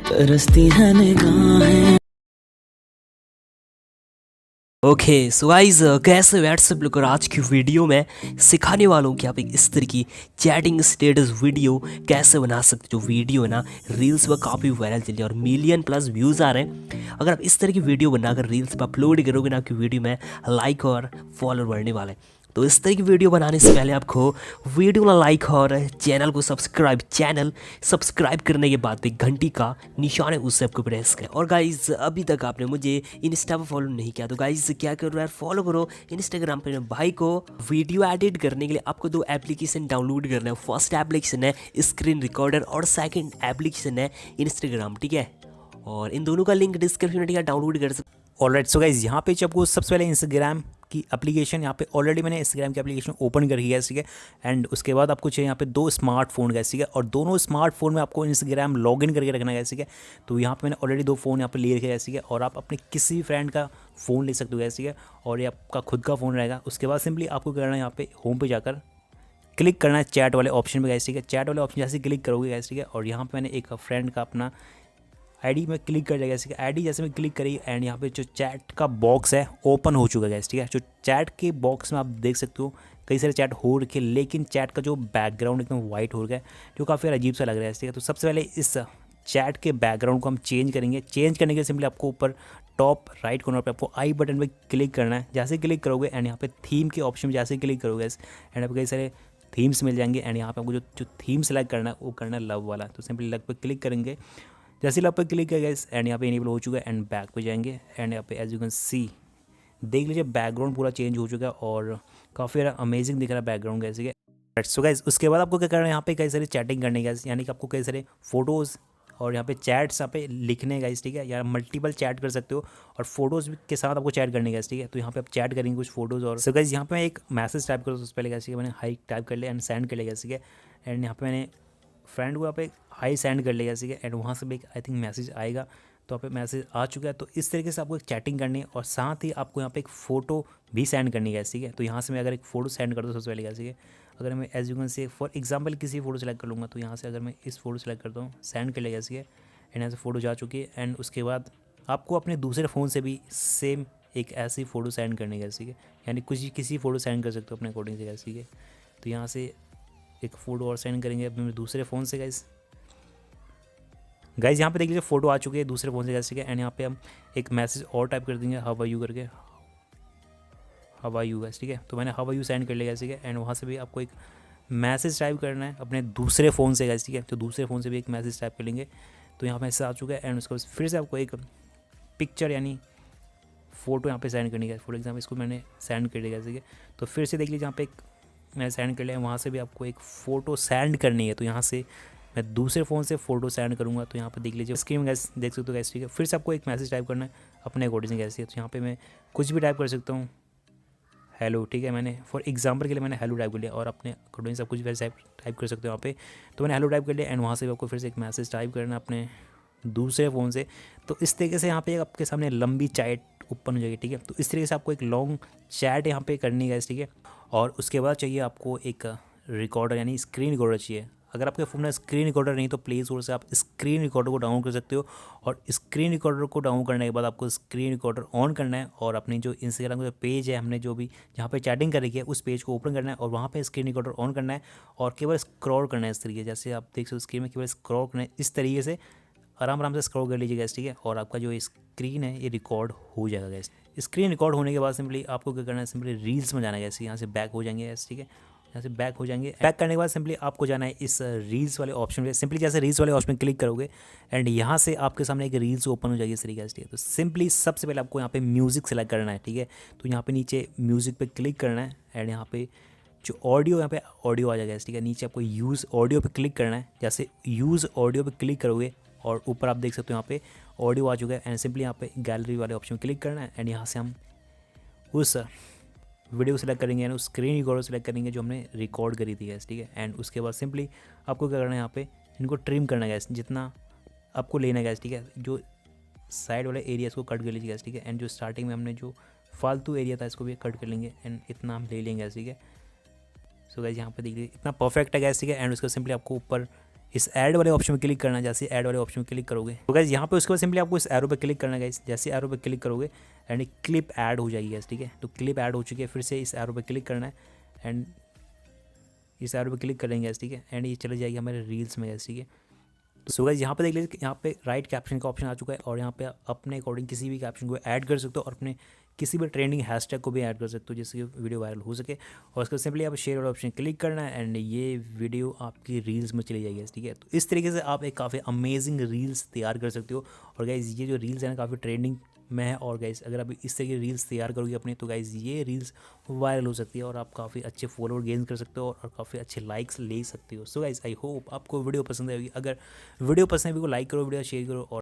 तरसती है निगाहें। Okay so guys कैसे व्हाट्सएप लोग, आज की वीडियो में सिखाने वाला हूँ कि आप एक इस तरह की चैटिंग स्टेटस वीडियो कैसे बना सकते हो। जो वीडियो है ना रील्स पर काफ़ी वायरल चल रही है और मिलियन प्लस व्यूज़ आ रहे हैं। अगर आप इस तरह की वीडियो बनाकर रील्स पर अपलोड करोगे ना, आपकी वीडियो में लाइक और फॉलोअर बढ़ने वाले हैं। तो इस तरह की वीडियो बनाने से पहले आपको वीडियो को लाइक और चैनल सब्सक्राइब करने के बाद भी घंटी का निशान है उससे आपको प्रेस करें। और गाइज अभी तक आपने मुझे इंस्टा पर फॉलो नहीं किया तो गाइज क्या करो यार, फॉलो करो इंस्टाग्राम पे। भाई को वीडियो एडिट करने के लिए आपको दो एप्लीकेशन डाउनलोड करना है। फर्स्ट एप्लीकेशन है स्क्रीन रिकॉर्डर और सेकंड एप्लीकेशन है इंस्टाग्राम, ठीक है। और इन दोनों का लिंक डिस्क्रिप्शन में डाउनलोड कर सकते। ऑलराइट सो गाइज यहाँ पे आपको सबसे पहले इंस्टाग्राम की एप्लीकेशन, यहाँ पे ऑलरेडी मैंने इंस्टाग्राम की एप्लीकेशन ओपन कर लिया है, ठीक है। एंड उसके बाद आपको चाहिए यहाँ पे दो स्मार्टफोन गए, ठीक है। और दोनों स्मार्टफोन में आपको इंस्टाग्राम लॉगिन करके रखना है, ठीक है। तो यहाँ पे मैंने ऑलरेडी दो फ़ोन यहाँ पे ले रखे हैं, ठीक है। और आप अपने किसी भी फ्रेंड का फ़ोन ले सकते हो, ठीक है। और ये आपका खुद का फ़ोन रहेगा। उसके बाद सिंपली आपको करना है यहाँ पे होम पे जाकर क्लिक करना है चैट वाले ऑप्शन पे, ठीक है। चैट वाले ऑप्शन जैसे क्लिक करोगे, ठीक है। और यहाँ पे मैंने एक फ्रेंड का अपना आईडी में क्लिक कर जाएगा, ठीक है। आईडी जैसे मैं क्लिक करी एंड यहाँ पे जो चैट का बॉक्स है ओपन हो चुका है, ठीक है। जो चैट के बॉक्स में आप देख सकते हो कई सारे चैट हो रखे, लेकिन चैट का जो बैकग्राउंड एकदम वाइट हो गया है, जो काफ़ी अजीब सा लग रहा है, ठीक है। तो सबसे पहले इस चैट के बैकग्राउंड को हम चेंज करेंगे। चेंज करने के लिए सिंपली आपको ऊपर टॉप राइट कॉर्नर पे आपको आई बटन पे क्लिक करना है। जैसे क्लिक करोगे एंड यहाँ पे थीम के ऑप्शन में जैसे क्लिक करोगे एंड आपको कई सारे थीम्स मिल जाएंगे। एंड यहाँ पे आपको जो थीम सेलेक्ट करना है वो करना है लव वाला। तो सिंपली लव पे क्लिक करेंगे। जैसे लव पे क्लिक करेंगे एंड यहाँ पे इनेबल हो चुका है एंड बैक पे जाएंगे एंड यहाँ पे एज यू कैन सी देख लीजिए बैकग्राउंड पूरा चेंज हो चुका है और काफ़ी अमेजिंग दिख रहा है बैकग्राउंड कैसे। सो गाइस उसके बाद आपको क्या करना है, यहाँ पे कई सारी चैटिंग करने का, यानी कि आपको कई सारे फोटोज़ और यहाँ पे चैट्स यहाँ पे लिखने का, ठीक है। या मल्टीपल चैट कर सकते हो और फोटोज़ के साथ आपको चैट करने का, ठीक है। तो यहाँ पे आप चैट करेंगे कुछ फोटोज़ और सो गाइस यहाँ पे मैं एक मैसेज टाइप करूँ। उससे पहले कैसे मैंने हाई टाइप कर लिया एंड सेंड कर लिया, ठीक है। एंड यहाँ पे मैंने फ्रेंड को यहाँ पे हाई सेंड कर लिया, ठीक है। एंड वहाँ से भी आई थिंक मैसेज आएगा, तो यहाँ पे मैसेज आ चुका है। तो इस तरीके से आपको एक चैटिंग करनी है और साथ ही आपको यहाँ पे एक फ़ोटो भी सेंड करनी है, ठीक है। तो यहाँ से मैं अगर एक फ़ोटो सेंड कर दूँ सबसे पहले, ठीक है। अगर मैं as you can say for example किसी फ़ोटो सेलेक्ट कर लूँगा, तो यहाँ से अगर मैं इस फोटो सेलेक्ट करता हूँ सेंड कर लिया, ठीक है। एंड यहाँ से फ़ोटो जा चुकी है। एंड उसके बाद आपको अपने दूसरे फ़ोन से भी सेम एक ऐसी फ़ोटो सेंड करनी है, ठीक है। यानी कुछ किसी फ़ोटो सेंड कर सकते हो अपने अकॉर्डिंग से, ठीक है। तो यहाँ से एक फ़ोटो और सेंड करेंगे अपने दूसरे फ़ोन से गाइज यहाँ पे देख लीजिए फोटो आ चुकी है दूसरे फ़ोन से, जैसे कि। एंड यहाँ पे हम एक मैसेज और टाइप कर देंगे हाउ आर यू करके, हाउ आर यू गाइस, ठीक है। तो मैंने हाउ आर यू सेंड कर लिया, ठीक है। एंड वहाँ से भी आपको एक मैसेज टाइप करना है अपने दूसरे फ़ोन से गाइस, ठीक है। तो दूसरे फ़ोन से भी एक मैसेज टाइप कर लेंगे। तो यहाँ पे मैसेज आ चुका है एंड उसके बाद फिर से आपको एक पिक्चर यानी फ़ोटो यहाँ पे सेंड करनी है। फॉर एग्जाम्पल इसको मैंने सेंड कर लिया, ठीक है। तो फिर से देख लीजिए यहाँ पे एक मैंने सेंड कर लिया, वहाँ से भी आपको एक फ़ोटो सेंड करनी है। तो यहाँ से मैं दूसरे फ़ोन से फ़ोटो सेंड करूँगा। तो यहाँ पे देख लीजिए स्क्रीन में गैस देख सकते हो गैस, ठीक है। फिर से आपको एक मैसेज टाइप करना है अपने अकॉर्डिंग से गैस। तो यहाँ पे मैं कुछ भी टाइप कर सकता हूँ, हेलो, ठीक है। मैंने फॉर एग्जांपल के लिए मैंने हेलो टाइप कर लिया और अपने अकॉर्डिंग सब कुछ वैसे टाइप कर सकते हो यहाँ पे। तो मैंने हेलो टाइप कर लिया एंड वहाँ से आपको फिर से एक मैसेज टाइप करना है अपने दूसरे फ़ोन से। तो इस तरीके से यहाँ पे आपके सामने लंबी चैट ओपन हो जाएगी, ठीक है। तो इस तरीके से आपको एक लॉन्ग चैट यहाँ पे करनी है, ठीक है। और उसके बाद चाहिए आपको एक रिकॉर्डर यानी स्क्रीन रिकॉर्डर चाहिए। अगर आपके फ़ोन में स्क्रीन रिकॉर्डर नहीं तो प्ले स्टोर से आप स्क्रीन रिकॉर्डर को डाउनलोड कर सकते हो। और स्क्रीन रिकॉर्डर को डाउनलोड करने के बाद आपको स्क्रीन रिकॉर्डर ऑन करना है और अपनी जो इंस्टाग्राम का पेज है, हमने जो भी जहाँ पे चैटिंग कर रखी है उस पेज को ओपन करना है और वहाँ पे स्क्रीन रिकॉर्डर ऑन करना है और केवल स्क्रॉल करना है इस तरीके, जैसे आप देख सकते हो स्क्रीन में केवल स्क्रॉल करना है इस तरीके से। आराम आराम से स्क्रॉल कर लीजिए गैस, ठीक है। और आपका जो स्क्रीन है ये रिकॉर्ड हो जाएगा गैस। स्क्रीन रिकॉर्ड होने के बाद सिंपली आपको क्या करना है, सिंपली रील्स में जाना है गैस। यहाँ से बैक हो जाएंगे गैस, ठीक है। यहाँ से बैक हो जाएंगे। बैक करने के बाद सिंपली आपको जाना है इस रील्स वाले ऑप्शन पे। सिंपली जैसे रील्स वाले ऑप्शन में क्लिक करोगे एंड यहाँ से आपके सामने एक रील्स ओपन हो जाएगी इस तरीके से, ठीक है। तो सिंपली सबसे पहले आपको यहाँ पे म्यूज़िक सेलेक्ट करना है, ठीक है। तो यहाँ पे नीचे म्यूज़िक पे क्लिक करना है एंड यहाँ पे जो ऑडियो यहाँ पे ऑडियो आ जाएगा, ठीक है। नीचे आपको यूज़ ऑडियो पे क्लिक करना है। जैसे यूज़ ऑडियो पे क्लिक करोगे और ऊपर आप देख सकते हो यहाँ पे ऑडियो आ चुका है एंड सिंपली यहाँ पे गैलरी वाले ऑप्शन क्लिक करना है एंड यहाँ से हम उस वीडियो सेलेक्ट करेंगे यानी उस स्क्रीन रिकॉर्डर सेलेक्ट करेंगे जो हमने रिकॉर्ड करी थी गैस, ठीक है। एंड उसके बाद सिंपली आपको क्या करना है, यहाँ पे इनको ट्रिम करना है गैस, जितना आपको लेना है गैस, ठीक है। जो साइड वाले एरियाज़ को कट कर लीजिए गैस, ठीक है। एंड जो स्टार्टिंग में हमने जो फालतू एरिया था इसको भी कट कर लेंगे एंड इतना हम ले लेंगे गैस, ठीक है। सो गैस यहाँ पे देखिए इतना परफेक्ट है गैस, ठीक है। एंड उसका सिंपली आपको ऊपर इस ऐड वाले ऑप्शन पे क्लिक करना है। जैसे ऐड वाले ऑप्शन पे क्लिक करोगे तो गाइस यहाँ पे उसके बाद सिंपली आपको इस एरो पे क्लिक करना है गाइस। जैसे एरो पे क्लिक करोगे एंड क्लिप ऐड हो जाएगी गाइस, ठीक है। तो क्लिप ऐड हो चुकी है, फिर से इस एरो पे क्लिक करना है एंड इस एरो पे क्लिक करेंगे गाइस, ठीक है। एंड ये चले जाएगी हमारे रील्स में गाइस, ठीक है। तो सो गाइस यहाँ पे देख लीजिए, यहाँ पे राइट कैप्शन का ऑप्शन आ चुका है और यहाँ पे अपने अकॉर्डिंग किसी भी कैप्शन को ऐड कर सकते हो और अपने किसी भी ट्रेंडिंग हैशटैग को भी ऐड कर सकते हो जिससे वीडियो वायरल हो सके। और उसको सिंपली आप शेयर वाला ऑप्शन क्लिक करना है एंड ये वीडियो आपकी रील्स में चली जाएगी, ठीक है। तो इस तरीके से आप एक काफ़ी अमेजिंग रील्स तैयार कर सकते हो। और गाइस ये जो रील्स है ना काफ़ी ट्रेंडिंग में है और गाइस अगर आप इस तरह की रील्स तैयार करोगे अपने तो गाइस ये रील्स वायरल हो सकती है और आप काफ़ी अच्छे फॉलोअर गेन कर सकते हो और काफ़ी अच्छे लाइक्स ले सकते हो। सो गाइस आई होप आपको वीडियो पसंद आएगी। अगर वीडियो पसंद है वीडियो को लाइक करो, वीडियो शेयर करो और